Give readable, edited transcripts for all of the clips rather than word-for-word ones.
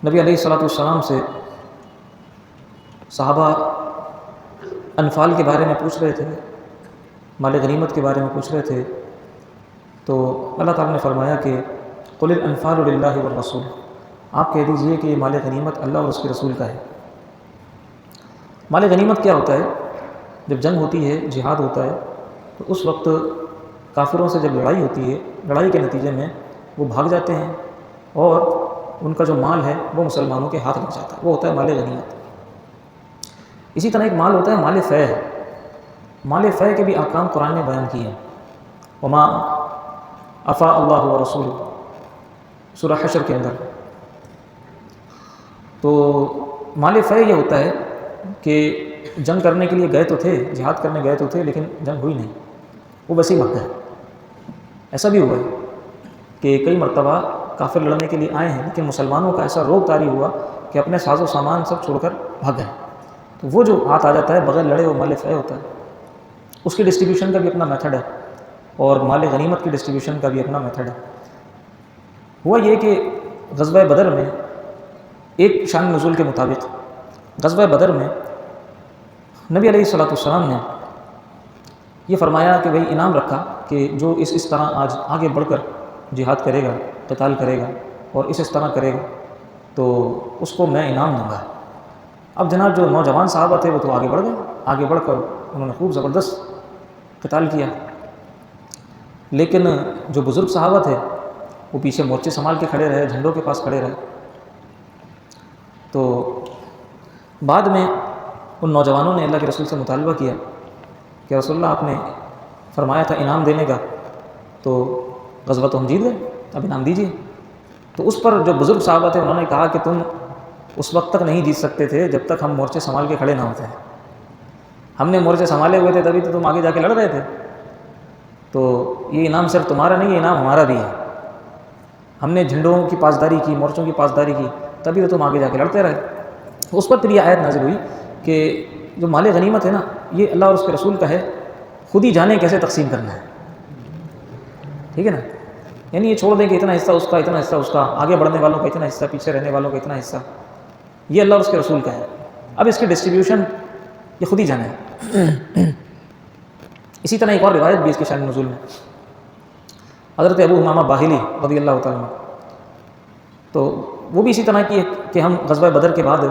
نبی علیہ الصلوۃ والسلام سے صحابہ انفال کے بارے میں پوچھ رہے تھے، مال غنیمت کے بارے میں پوچھ رہے تھے، تو اللہ تعالیٰ نے فرمایا کہ قل الانفال للہ والرسول، آپ کہہ دیجئے کہ یہ مال غنیمت اللہ اور اس کے رسول کا ہے۔ مال غنیمت کیا ہوتا ہے؟ جب جنگ ہوتی ہے، جہاد ہوتا ہے، تو اس وقت کافروں سے جب لڑائی ہوتی ہے، لڑائی کے نتیجے میں وہ بھاگ جاتے ہیں اور ان کا جو مال ہے وہ مسلمانوں کے ہاتھ لگ جاتا ہے، وہ ہوتا ہے مال غنیمت۔ اسی طرح ایک مال ہوتا ہے مال فے۔ مال فے کے بھی احکام قرآن نے بیان کیے ہیں، وما افاء اللہ ورسولہ، سورہ حشر کے اندر۔ تو مال فے یہ ہوتا ہے کہ جنگ کرنے کے لیے گئے تو تھے، جہاد کرنے گئے تو تھے، لیکن جنگ ہوئی نہیں، وہ ویسے ہی بھگ گئے۔ ایسا بھی ہوا ہے کہ کئی مرتبہ کافر لڑنے کے لیے آئے ہیں، لیکن مسلمانوں کا ایسا روب طاری ہوا کہ اپنے ساز و سامان سب چھوڑ کر بھاگ گئے۔ تو وہ جو ہاتھ آ جاتا ہے بغیر لڑے، وہ مال فے ہوتا ہے۔ اس کی ڈسٹریبیوشن کا بھی اپنا میتھڈ ہے، اور مال غنیمت کی ڈسٹریبیوشن کا بھی اپنا میتھڈ ہے۔ ہوا یہ کہ غزوہ بدر میں ایک شان نزول کے مطابق غزوہ بدر میں نبی علیہ الصلوۃ والسلام نے یہ فرمایا کہ بھئی انعام رکھا کہ جو اس طرح آج آگے بڑھ کر جہاد کرے گا، قتال کرے گا اور اس طرح کرے گا تو اس کو میں انعام دوں گا۔ اب جناب جو نوجوان صحابہ تھے وہ تو آگے بڑھ گئے، آگے بڑھ کر انہوں نے خوب زبردست قتال کیا، لیکن جو بزرگ صحابہ تھے وہ پیچھے مورچے سنبھال کے کھڑے رہے، جھنڈوں کے پاس کھڑے رہے۔ تو بعد میں ان نوجوانوں نے اللہ کے رسول سے مطالبہ کیا کہ رسول اللہ آپ نے فرمایا تھا انعام دینے کا، تو غزوہ تو ہم جیت گئے، اب انعام دیجیے۔ تو اس پر جو بزرگ صحابہ تھے انہوں نے کہا کہ تم اس وقت تک نہیں جیت سکتے تھے جب تک ہم مورچے سنبھال کے کھڑے نہ ہوتے ہیں۔ ہم نے مورچے سنبھالے ہوئے تھے تبھی تو تم آگے جا کے لڑ رہے تھے، تو یہ انعام صرف تمہارا نہیں، یہ انعام ہمارا بھی ہے۔ ہم نے جھنڈوں کی پاسداری کی، مورچوں کی پاسداری کی، تبھی تو تم آگے جا کے لڑتے رہے۔ اس پر پھر یہ آیت نازل ہوئی کہ جو مال غنیمت ہے نا، یہ اللہ اور اس کے رسول کا ہے، خود ہی جانیں کیسے تقسیم کرنا ہے، ٹھیک ہے نا؟ یعنی یہ چھوڑ دیں کہ اتنا حصہ اس کا، اتنا حصہ اس کا، آگے بڑھنے والوں کا اتنا حصہ، پیچھے رہنے والوں کا اتنا حصہ، یہ اللہ اور اس کے رسول کا ہے۔ اب اس کی ڈسٹریبیوشن یہ خود ہی جانیں۔ اسی طرح ایک اور روایت بھی اس کے شان نزول میں، حضرت ابو امامہ باہلی رضی اللہ تعالیٰ عنہ، تو وہ بھی اسی طرح کی کہ ہم غزوہ بدر کے بعد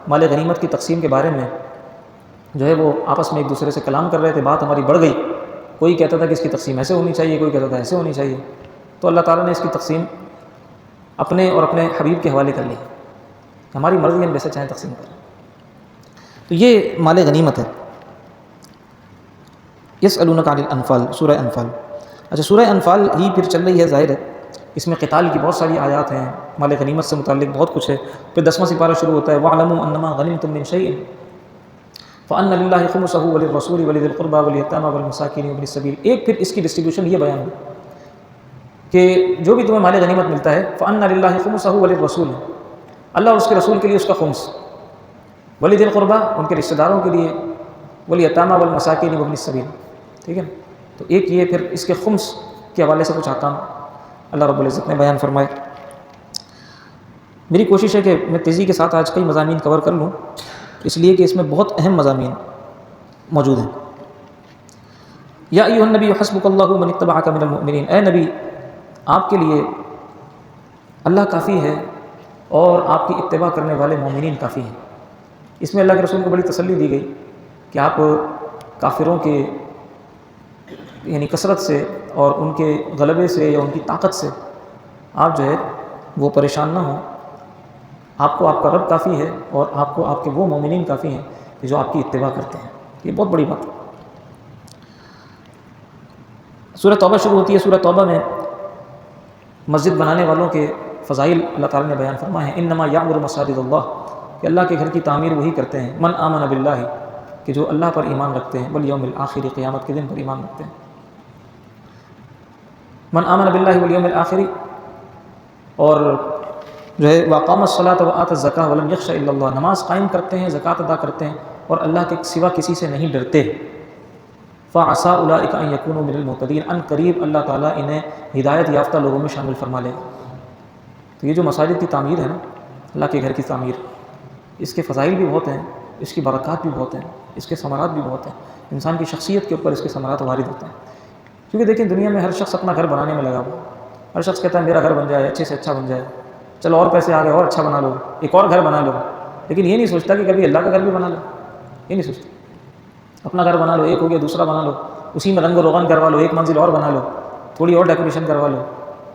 مال غنیمت کی تقسیم کے بارے میں جو ہے وہ آپس میں ایک دوسرے سے کلام کر رہے تھے، بات ہماری بڑھ گئی، کوئی کہتا تھا کہ اس کی تقسیم ایسے ہونی چاہیے، کوئی کہتا تھا ایسے ہونی چاہیے، تو اللہ تعالیٰ نے اس کی تقسیم اپنے اور اپنے حبیب کے حوالے کر لی، ہماری مرضی ہم جیسے چاہیں تقسیم کریں۔ تو یہ مال غنیمت ہے۔ یسألونک عن الانفال، سورہ انفال۔ اچھا، سورہ انفال ہی پھر چل رہی ہے، ظاہر ہے اس میں قتال کی بہت ساری آیات ہیں، مال غنیمت سے متعلق بہت کچھ ہے۔ پھر 10واں سپارہ شروع ہوتا ہے، وَاعْلَمُوا أَنَّمَا غَنِمْتُم مِّن شَيْءٍ فَأَنَّ لِلَّهِ خُمُسَهُ وَلِلرَّسُولِ وَلِذِي الْقُرْبَىٰ وَالْيَتَامَىٰ وَالْمَسَاكِينِ وَابْنِ السَّبِيلِ۔ ایک پھر اس کی ڈسٹریبیوشن یہ بیان ہوئی کہ جو بھی تمہیں مال غنیمت ملتا ہے، فَأَنَّ لِلَّهِ خُمُسَهُ وَلِلرَّسُولِ، اللہ اور اس کے رسول کے لیے اس کا خمس، وَلِذِي الْقُرْبَىٰ ان کے رشتہ داروں کے لیے، وَالْيَتَامَىٰ وَالْمَسَاكِينِ وَابْنِ السَّبِيلِ، ٹھیک ہے۔ تو ایک یہ پھر اس کے خمس کے حوالے سے کچھ احکام اللہ رب العزت نے بیان فرمائے۔ میری کوشش ہے کہ میں تیزی کے ساتھ آج کئی مضامین کور کر لوں، اس لیے کہ اس میں بہت اہم مضامین موجود ہیں۔ یا ایھا النبی حسبک اللہ من اتبعک من المؤمنین، اے نبی آپ کے لیے اللہ کافی ہے اور آپ کی اتباع کرنے والے مومنین کافی ہیں۔ اس میں اللہ کے رسول کو بڑی تسلی دی گئی کہ آپ کافروں کے یعنی کثرت سے اور ان کے غلبے سے یا ان کی طاقت سے آپ جو ہے وہ پریشان نہ ہوں، آپ کو آپ کا رب کافی ہے اور آپ کو آپ کے وہ مومنین کافی ہیں کہ جو آپ کی اتباع کرتے ہیں۔ یہ بہت بڑی بات ہے۔ سورہ توبہ شروع ہوتی ہے، سورہ توبہ میں مسجد بنانے والوں کے فضائل اللہ تعالیٰ نے بیان فرمائے ہیں، انما یعمر مساجد اللہ، کہ اللہ کے گھر کی تعمیر وہی کرتے ہیں، من آمن باللہ، کہ جو اللہ پر ایمان رکھتے ہیں، والیوم الآخر، قیامت کے دن پر ایمان رکھتے ہیں۔ من آمن باللہ والیوم الآخر، اور جو ہے واقام الصلاۃ وآت الزکاۃ ولم یخش الا اللہ، نماز قائم کرتے ہیں، زکوٰۃ ادا کرتے ہیں اور اللہ کے سوا کسی سے نہیں ڈرتے۔ فعسى اولئک ان یکونوا من المہتدین، ان قریب اللہ تعالیٰ انہیں ہدایت یافتہ لوگوں میں شامل فرما لے۔ تو یہ جو مساجد کی تعمیر ہے نا، اللہ کے گھر کی تعمیر، اس کے فضائل بھی بہت ہیں، اس کی برکات بھی بہت ہیں، اس کے ثمرات بھی بہت ہیں، انسان کی شخصیت کے اوپر اس کے ثمرات وارد ہوتے ہیں۔ کیونکہ دیکھیں دنیا میں ہر شخص اپنا گھر بنانے میں لگا ہوا، ہر شخص کہتا ہے میرا گھر بن جائے، اچھے سے اچھا بن جائے، چلو اور پیسے آ گئے اور اچھا بنا لو، ایک اور گھر بنا لو، لیکن یہ نہیں سوچتا کہ کبھی اللہ کا گھر بھی بنا لو، یہ نہیں سوچتا۔ اپنا گھر بنا لو، ایک ہو گیا دوسرا بنا لو، اسی میں رنگ و روغن کروا لو، ایک منزل اور بنا لو، تھوڑی اور ڈیکوریشن کروا لو،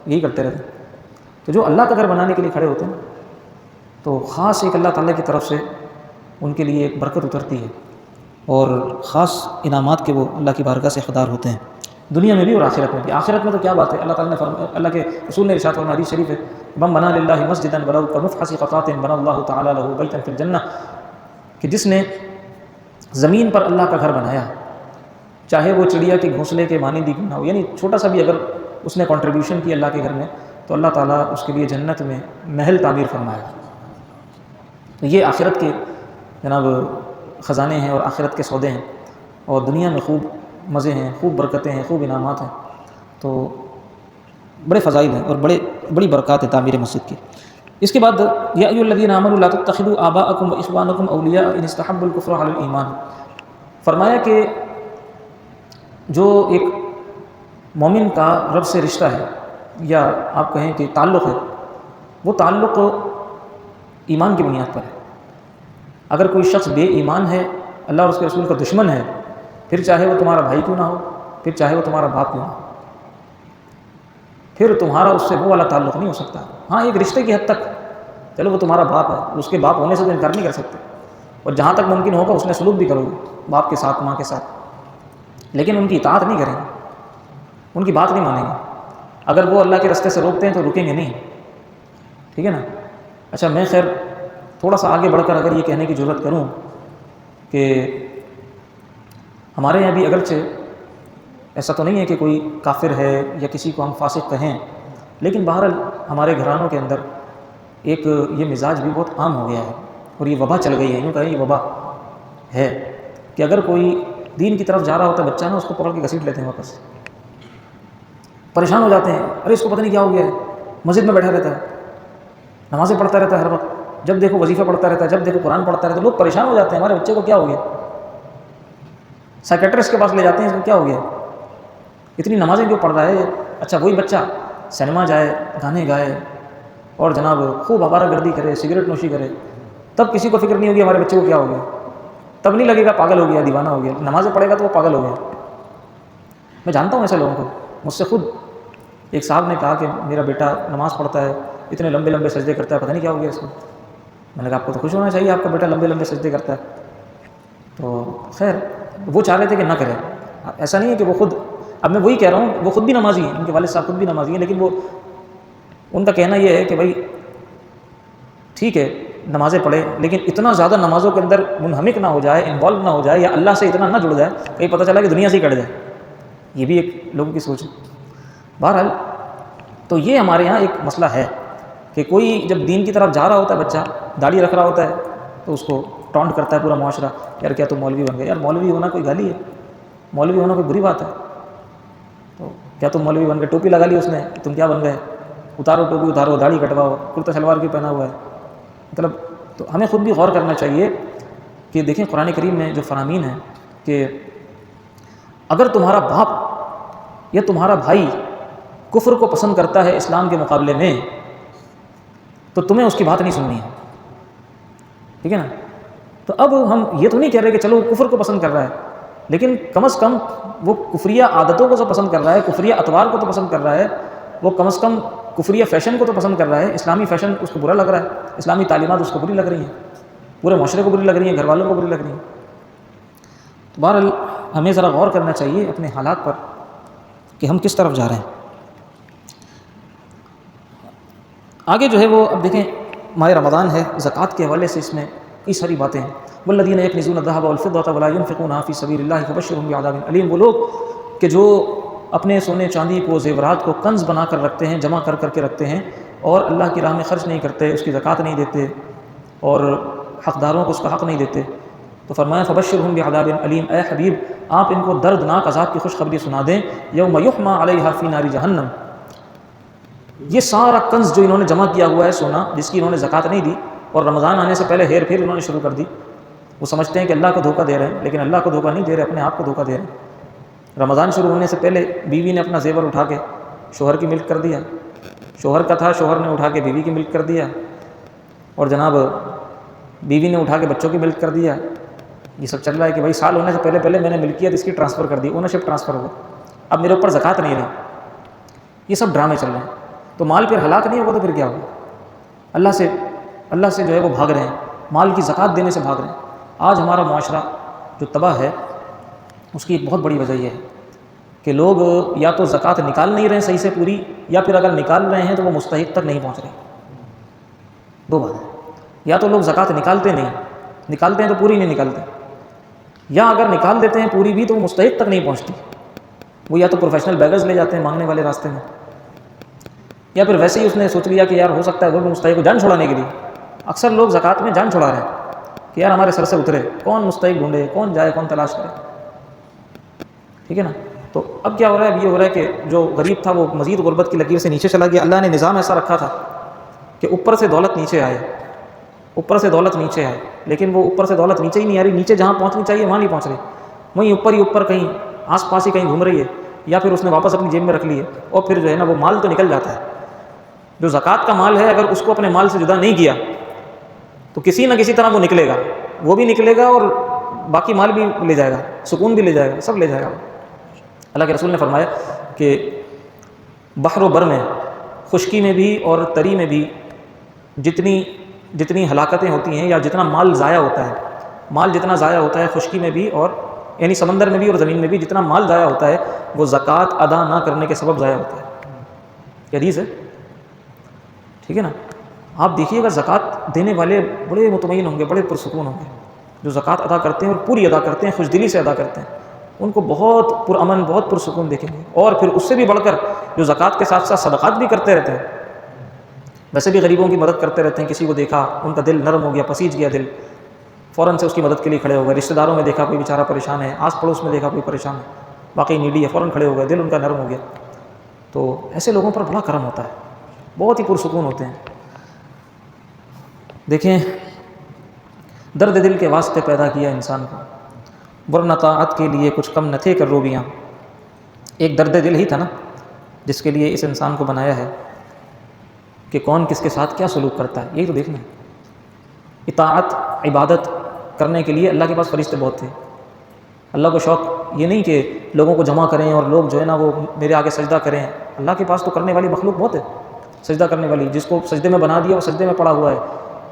یہی کرتے رہتے ہیں۔ تو جو اللہ کا گھر بنانے کے لیے کھڑے ہوتے ہیں تو خاص ایک اللہ تعالیٰ کی طرف سے ان کے لیے ایک برکت اترتی ہے اور خاص انعامات کے وہ اللہ کی بارگاہ سے حقدار ہوتے ہیں، دنیا میں بھی اور آخرت میں بھی۔ آخرت میں تو کیا بات ہے، اللہ تعالیٰ نے اللہ کے رسول نے ارشاد فرمایا، حدیث شریف ہے، من بنا للہ مسجدا ولو کمفحص قطعۃ بنى اللہ تعالیٰ له بیتا فی الجنہ، کہ جس نے زمین پر اللہ کا گھر بنایا، چاہے وہ چڑیا کے گھونسلے کے مانند ہی کیوں نہ ہو، یعنی چھوٹا سا بھی اگر اس نے کنٹریبیوشن کی اللہ کے گھر میں، تو اللہ تعالیٰ اس کے لیے جنت میں محل تعمیر فرمائے گا۔ تو یہ آخرت کے جناب خزانے ہیں اور آخرت کے سودے ہیں، اور دنیا میں خوب مزے ہیں، خوب برکتیں ہیں، خوب انعامات ہیں، تو بڑے فضائل ہیں اور بڑی برکات ہے تعمیر مسجد کی۔ اس کے بعد یا ایھا الذین آمنوا لا تتخذوا آباءکم واخوانکم اولیاء ان استحبوا الکفر علی الایمان، فرمایا کہ جو ایک مومن کا رب سے رشتہ ہے یا آپ کہیں کہ تعلق ہے، وہ تعلق ایمان کی بنیاد پر ہے۔ اگر کوئی شخص بے ایمان ہے، اللہ اور اس کے رسول کا دشمن ہے، پھر چاہے وہ تمہارا بھائی کیوں نہ ہو، پھر چاہے وہ تمہارا باپ کیوں نہ ہو، پھر تمہارا اس سے وہ والا تعلق نہیں ہو سکتا۔ ہاں ایک رشتے کی حد تک، چلو وہ تمہارا باپ ہے، اس کے باپ ہونے سے تو انکار نہیں کر سکتے، اور جہاں تک ممکن ہوگا اس نے سلوک بھی کرو گے باپ کے ساتھ، ماں کے ساتھ، لیکن ان کی اطاعت نہیں کریں گے، ان کی بات نہیں مانیں گے۔ اگر وہ اللہ کے راستے سے روکتے ہیں تو رکیں گے نہیں، ٹھیک ہے نا۔ اچھا میں خیر تھوڑا سا آگے بڑھ کر اگر یہ کہنے کی ضرورت کروں کہ ہمارے یہاں بھی اگرچہ ایسا تو نہیں ہے کہ کوئی کافر ہے یا کسی کو ہم فاسق کہیں، لیکن بہرحال ہمارے گھرانوں کے اندر ایک یہ مزاج بھی بہت عام ہو گیا ہے، اور یہ وبا چل گئی ہے، یوں کہیں یہ وبا ہے کہ اگر کوئی دین کی طرف جا رہا ہوتا ہے بچہ نا، اس کو پکڑ کے گھسیٹ لیتے ہیں واپس، پریشان ہو جاتے ہیں، ارے اس کو پتہ نہیں کیا ہو گیا ہے، مسجد میں بیٹھا رہتا ہے، نمازیں پڑھتا رہتا ہے ہر وقت، جب دیکھو وظیفہ پڑھتا رہتا ہے، جب دیکھو قرآن پڑھتا رہتا ہے، لوگ پریشان ہو جاتے ہیں ہمارے بچے کو کیا ہو گیا، سائیکیٹرسٹ کے پاس لے جاتے ہیں، اس کو کیا ہو گیا، اتنی نمازیں کیوں پڑھ رہا ہے۔ اچھا وہی بچہ سنیما جائے، گانے گائے اور جناب خوب آوارہ گردی کرے، سگریٹ نوشی کرے، تب کسی کو فکر نہیں ہوگی ہمارے بچے کو کیا ہو گیا، تب نہیں لگے گا پاگل ہو گیا، دیوانہ ہو گیا، نمازیں پڑھے گا تو وہ پاگل ہو گیا۔ میں جانتا ہوں ایسے لوگوں کو، مجھ سے خود ایک صاحب نے کہا کہ میرا بیٹا نماز پڑھتا ہے، اتنے لمبے لمبے سجدے کرتا ہے، پتہ نہیں کیا ہو گیا اس کو۔ میں نے کہا آپ کو تو خوش ہونا چاہیے، آپ کا بیٹا لمبے لمبے سجدے کرتا ہے۔ تو خیر وہ چاہ رہے تھے کہ نہ کرے، ایسا نہیں ہے کہ وہ خود، اب میں وہی کہہ رہا ہوں وہ خود بھی نمازی ہیں، ان کے والد صاحب خود بھی نمازی ہیں، لیکن وہ ان کا کہنا یہ ہے کہ بھائی ٹھیک ہے نمازیں پڑھے، لیکن اتنا زیادہ نمازوں کے اندر منہمک نہ ہو جائے، انوالو نہ ہو جائے، یا اللہ سے اتنا نہ جڑ جائے کہیں پتہ چلا کہ دنیا سے ہی کٹ جائے۔ یہ بھی ایک لوگوں کی سوچ ہے۔ بہرحال تو یہ ہمارے یہاں ایک مسئلہ ہے کہ کوئی جب دین کی طرف جا رہا ہوتا ہے بچہ، داڑھی رکھ رہا ہوتا ہے، تو اس کو ٹونٹ کرتا ہے پورا معاشرہ، یار کیا تم مولوی بن گئے، یار مولوی ہونا کوئی گالی ہے، مولوی ہونا کوئی بری بات ہے، تو کیا تم مولوی بن گئے، ٹوپی لگا لی اس نے، تم کیا بن گئے، اتارو ٹوپی، اتارو داڑھی کٹواؤ، کرتا شلوار کیوں پہنا ہوا ہے، مطلب تو ہمیں خود بھی غور کرنا چاہیے کہ دیکھیں قرآن کریم میں جو فرامین ہیں کہ اگر تمہارا باپ یا تمہارا بھائی کفر کو پسند کرتا ہے اسلام کے مقابلے میں، تو تمہیں اس کی بات نہیں سننی ہے، ٹھیک ہے نا۔ تو اب ہم یہ تو نہیں کہہ رہے کہ چلو وہ کفر کو پسند کر رہا ہے، لیکن کم از کم وہ کفریہ عادتوں کو تو پسند کر رہا ہے، کفریہ اطوار کو تو پسند کر رہا ہے، وہ کم از کم کفریہ فیشن کو تو پسند کر رہا ہے، اسلامی فیشن اس کو برا لگ رہا ہے، اسلامی تعلیمات اس کو بری لگ رہی ہیں، پورے معاشرے کو بری لگ رہی ہیں، گھر والوں کو بری لگ رہی ہیں۔ تو بہرحال ہمیں ذرا غور کرنا چاہیے اپنے حالات پر کہ ہم کس طرف جا رہے ہیں۔ آگے جو ہے وہ اب دیکھیں ماہ رمضان ہے، زکوٰۃ کے حوالے سے اس میں کئی ساری باتیں ہیں۔ والذین یکنزون الذھب والفضة ولا ينفقونها فی سبیل اللہ فبشرھم بعذاب علیم، وہ لوگ کہ جو اپنے سونے چاندی کو، زیورات کو کنز بنا کر رکھتے ہیں، جمع کر کے رکھتے ہیں، اور اللہ کی راہ میں خرچ نہیں کرتے، اس کی زکوٰۃ نہیں دیتے اور حقداروں کو اس کا حق نہیں دیتے، تو فرمایا فبشرھم بعذاب علیم، اے حبیب آپ ان کو دردناک عذاب کی خوشخبری سنا دیں، یوم یحمى علیہا فی نار جہنم، یہ سارا کنز جو انہوں نے جمع کیا ہوا ہے سونا، جس کی انہوں نے زکوٰۃ نہیں دی اور رمضان آنے سے پہلے ہیر پھیر انہوں نے شروع کر دی، وہ سمجھتے ہیں کہ اللہ کو دھوکہ دے رہے ہیں، لیکن اللہ کو دھوکہ نہیں دے رہے، اپنے آپ کو دھوکہ دے رہے ہیں۔ رمضان شروع ہونے سے پہلے بیوی نے اپنا زیور اٹھا کے شوہر کی ملک کر دیا، شوہر کا تھا، شوہر نے اٹھا کے بیوی کی ملک کر دیا، اور جناب بیوی نے اٹھا کے بچوں کی ملک کر دیا۔ یہ سب چل رہا ہے کہ بھائی سال ہونے سے پہلے پہلے میں نے ملکیت اس کی ٹرانسفر کر دی، اونرشپ ٹرانسفر ہوا، اب میرے اوپر زکوٰۃ نہیں رہی۔ یہ سب ڈرامے چل رہے ہیں۔ تو مال پھر ہلاک نہیں ہوگا تو پھر کیا ہوگا؟ اللہ سے جو ہے وہ بھاگ رہے ہیں، مال کی زکوٰۃ دینے سے بھاگ رہے ہیں۔ آج ہمارا معاشرہ جو تباہ ہے اس کی ایک بہت بڑی وجہ یہ ہے کہ لوگ یا تو زکوٰۃ نکال نہیں رہے ہیں صحیح سے پوری، یا پھر اگر نکال رہے ہیں تو وہ مستحق تک نہیں پہنچ رہے۔ دو بات ہے، یا تو لوگ زکوٰۃ نکالتے ہیں تو پوری نہیں نکالتے، یا اگر نکال دیتے ہیں پوری بھی تو وہ مستحق تک نہیں پہنچتی، وہ یا تو پروفیشنل بیگرز لے جاتے ہیں مانگنے والے راستے میں، یا پھر ویسے ہی اس نے سوچ لیا کہ یار ہو سکتا ہے وہ بھی مستحق کو جان چھڑانے کے لیے۔ اکثر لوگ زکوٰۃ میں جان چھڑا رہے ہیں کہ یار ہمارے سر سے اترے، کون مستحق ڈھونڈے، کون جائے، کون تلاش کرے، ٹھیک ہے نا۔ تو اب کیا ہو رہا ہے؟ اب یہ ہو رہا ہے کہ جو غریب تھا وہ مزید غربت کی لکیر سے نیچے چلا گیا۔ اللہ نے نظام ایسا رکھا تھا کہ اوپر سے دولت نیچے آئے، لیکن وہ اوپر سے دولت نیچے ہی نہیں آ رہی، نیچے جہاں پہنچنی چاہیے وہاں نہیں پہنچ رہی، وہیں اوپر ہی اوپر کہیں آس پاس ہی کہیں گھوم رہی ہے، یا پھر اس نے واپس اپنی جیب میں رکھ لی ہے، اور پھر جو ہے نا وہ مال تو نکل جاتا ہے۔ جو زکوٰۃ کا مال ہے اگر اس کو اپنے مال سے جدا نہیں کیا تو کسی نہ کسی طرح وہ نکلے گا، وہ بھی نکلے گا اور باقی مال بھی لے جائے گا، سکون بھی لے جائے گا، سب لے جائے گا۔ اللہ کے رسول نے فرمایا کہ بحر و بر میں، خشکی میں بھی اور تری میں بھی جتنی ہلاکتیں ہوتی ہیں یا جتنا مال ضائع ہوتا ہے، مال جتنا ضائع ہوتا ہے خشکی میں بھی، اور یعنی سمندر میں بھی اور زمین میں بھی جتنا مال ضائع ہوتا ہے وہ زکوٰۃ ادا نہ کرنے کے سبب ضائع ہوتا ہے۔ یہ حدیث ہے، ٹھیک ہے نا۔ آپ دیکھیے گا زکوٰۃ دینے والے بڑے مطمئن ہوں گے، بڑے پرسکون ہوں گے، جو زکوٰۃ ادا کرتے ہیں اور پوری ادا کرتے ہیں، خوش دلی سے ادا کرتے ہیں، ان کو بہت پرامن، بہت پرسکون دیکھیں گے۔ اور پھر اس سے بھی بڑھ کر جو زکوٰۃ کے ساتھ ساتھ صدقات بھی کرتے رہتے ہیں، ویسے بھی غریبوں کی مدد کرتے رہتے ہیں، کسی کو دیکھا ان کا دل نرم ہو گیا، پسیج گیا دل، فوراً سے اس کی مدد کے لیے کھڑے ہو گئے۔ رشتہ داروں میں دیکھا کوئی بیچارہ پریشان ہے، آس پڑوس میں دیکھا کوئی پریشان ہے، واقعی نیڈی ہے، فوراً کھڑے ہو گئے، دل ان کا نرم ہو گیا۔ تو ایسے لوگوں پر بڑا کرم ہوتا ہے، بہت ہی پرسکون ہوتے ہیں۔ دیکھیں، درد دل کے واسطے پیدا کیا انسان کو، ورنہ طاعت کے لیے کچھ کم نہ تھے کروبیاں۔ ایک درد دل ہی تھا نا جس کے لیے اس انسان کو بنایا ہے کہ کون کس کے ساتھ کیا سلوک کرتا ہے، یہی تو دیکھنا ہے۔ اطاعت، عبادت کرنے کے لیے اللہ کے پاس فرشتے بہت تھے۔ اللہ کو شوق یہ نہیں کہ لوگوں کو جمع کریں اور لوگ جو ہے نا وہ میرے آگے سجدہ کریں، اللہ کے پاس تو کرنے والی مخلوق بہت ہے، سجدہ کرنے والی۔ جس کو سجدے میں بنا دیا وہ سجدے میں پڑا ہوا ہے،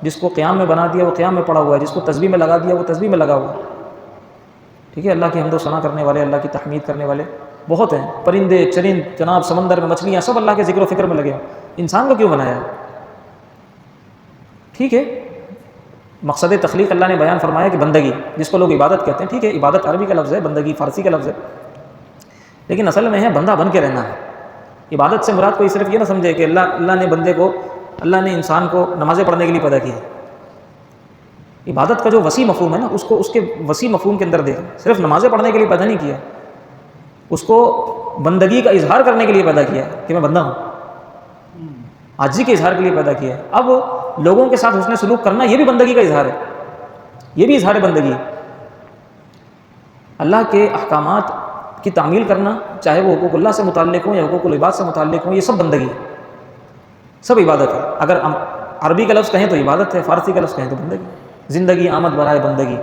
جس کو قیام میں بنا دیا وہ قیام میں پڑا ہوا ہے، جس کو تسبیح میں لگا دیا وہ تسبیح میں لگا ہوا ہے، ٹھیک ہے۔ اللہ کی حمد و ثنا کرنے والے، اللہ کی تحمید کرنے والے بہت ہیں، پرندے چرند، جناب سمندر میں مچھلیاں، سب اللہ کے ذکر و فکر میں لگے ہیں۔ انسان کو کیوں بنایا ہے؟ ٹھیک ہے، مقصد تخلیق اللہ نے بیان فرمایا کہ بندگی، جس کو لوگ عبادت کہتے ہیں، ٹھیک ہے، عبادت عربی کا لفظ ہے، بندگی فارسی کا لفظ ہے، لیکن اصل میں ہے بندہ بن کے رہنا ہے۔ عبادت سے مراد کوئی صرف یہ نہ سمجھے کہ اللہ نے بندے کو، اللہ نے انسان کو نمازیں پڑھنے کے لیے پیدا کیا ہے۔ عبادت کا جو وسیع مفہوم ہے نا، اس کو اس کے وسیع مفہوم کے اندر دیکھیں۔ صرف نمازیں پڑھنے کے لیے پیدا نہیں کیا، اس کو بندگی کا اظہار کرنے کے لیے پیدا کیا ہے کہ میں بندہ ہوں، عاجزی کے اظہار کے لیے پیدا کیا ہے۔ اب لوگوں کے ساتھ حسن سلوک کرنا یہ بھی بندگی کا اظہار ہے، یہ بھی اظہار بندگی ہے۔ اللہ کے احکامات کی تعمیل کرنا، چاہے وہ حقوق اللہ سے متعلق ہوں یا حقوق العباد سے متعلق ہوں، یہ سب بندگی ہے، سب عبادت ہے۔ اگر عربی کا لفظ کہیں تو عبادت ہے، فارسی کا لفظ کہیں تو بندگی۔ زندگی آمد برائے بندگی،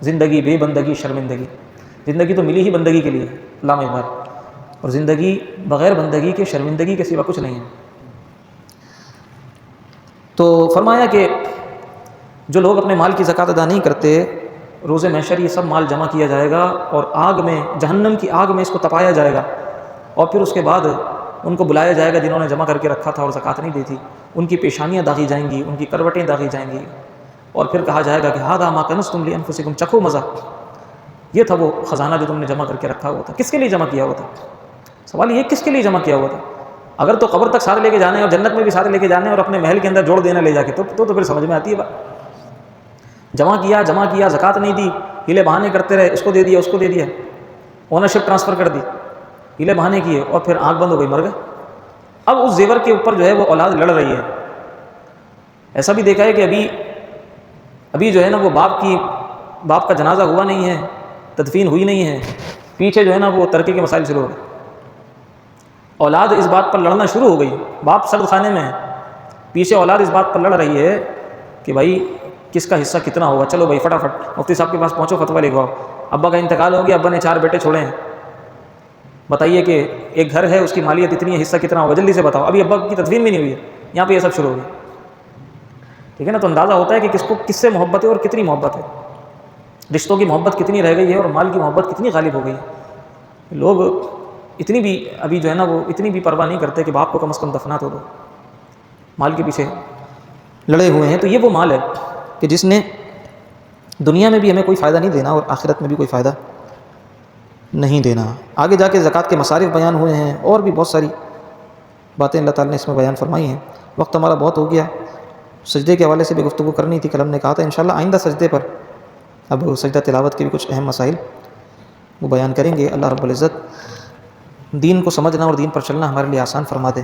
زندگی بے بندگی شرمندگی۔ زندگی تو ملی ہی بندگی کے لیے، علامہ اقبال، اور زندگی بغیر بندگی کے شرمندگی کے سوا کچھ نہیں ہے۔ تو فرمایا کہ جو لوگ اپنے مال کی زکوٰۃ ادا نہیں کرتے، روز محشر یہ سب مال جمع کیا جائے گا اور آگ میں، جہنم کی آگ میں اس کو تپایا جائے گا، اور پھر اس کے بعد ان کو بلایا جائے گا جنہوں نے جمع کر کے رکھا تھا اور زکوٰۃ نہیں دی تھی، ان کی پیشانیاں داغی جائیں گی، ان کی کروٹیں داغی جائیں گی، اور پھر کہا جائے گا کہ ھذا ما کنزتم لانفسکم، چکھو مزہ، یہ تھا وہ خزانہ جو تم نے جمع کر کے رکھا ہوا تھا۔ کس کے لیے جمع کیا ہوا تھا؟ سوال یہ کس کے لیے جمع کیا ہوا تھا؟ اگر تو قبر تک ساتھ لے کے جانے اور جنت میں بھی ساتھ لے کے جانے اور اپنے محل کے اندر جوڑ دینا لے جا کے، تو پھر سمجھ میں آتی ہے بات۔ جمع کیا زکوٰۃ نہیں دی، ہیلے بہانے کرتے رہے، اس کو دے دیا، اس کو دے دیا، اونرشپ ٹرانسفر کر دی، ہیلے بہانے کیے، اور پھر آنکھ بند ہو گئی، مر گئے۔ اب اس زیور کے اوپر جو ہے وہ اولاد لڑ رہی ہے. ایسا بھی دیکھا ہے کہ ابھی جو ہے نا وہ باپ کا جنازہ ہوا نہیں ہے، تدفین ہوئی نہیں ہے، پیچھے جو ہے نا وہ ترقی کے مسائل شروع ہو گئے. اولاد اس بات پر لڑنا شروع ہو گئی، باپ سرد خانے میں ہے، پیچھے اولاد اس بات پر لڑ رہی ہے کہ بھائی کس کا حصہ کتنا ہوگا. چلو بھائی فٹافٹ مفتی صاحب کے پاس پہنچو، فتویٰ لکھواؤ. ابا کا انتقال ہو گیا، ابا نے 4 بیٹے چھوڑے ہیں، بتائیے کہ ایک گھر ہے اس کی مالیت اتنی ہے، حصہ کتنا ہوگا، جلدی سے بتاؤ. ابھی ابا کی تدفین بھی نہیں ہوئی ہے، یہاں پہ یہ سب شروع ہو گیا. ٹھیک ہے نا. تو اندازہ ہوتا ہے کہ کس سے محبت ہے اور کتنی محبت ہے، رشتوں کی محبت کتنی رہ گئی ہے اور مال کی محبت کتنی غالب ہو گئی ہے. لوگ اتنی بھی ابھی جو ہے نا وہ اتنی بھی پرواہ نہیں کرتے کہ باپ کو کم از کم دفنا تو دو، مال کے پیچھے لڑے ہوئے ہیں. تو یہ وہ مال ہے کہ جس نے دنیا میں بھی ہمیں کوئی فائدہ نہیں دینا اور آخرت میں بھی کوئی فائدہ نہیں دینا. آگے جا کے زکوٰۃ کے مصارف بیان ہوئے ہیں اور بھی بہت ساری باتیں اللہ تعالیٰ نے اس میں بیان فرمائی ہیں. وقت ہمارا بہت ہو گیا. سجدے کے حوالے سے بھی گفتگو کرنی تھی، کل ہم نے کہا تھا انشاءاللہ آئندہ سجدے پر اب سجدہ تلاوت کے بھی کچھ اہم مسائل وہ بیان کریں گے. اللہ رب العزت دین کو سمجھنا اور دین پر چلنا ہمارے لیے آسان فرما دے.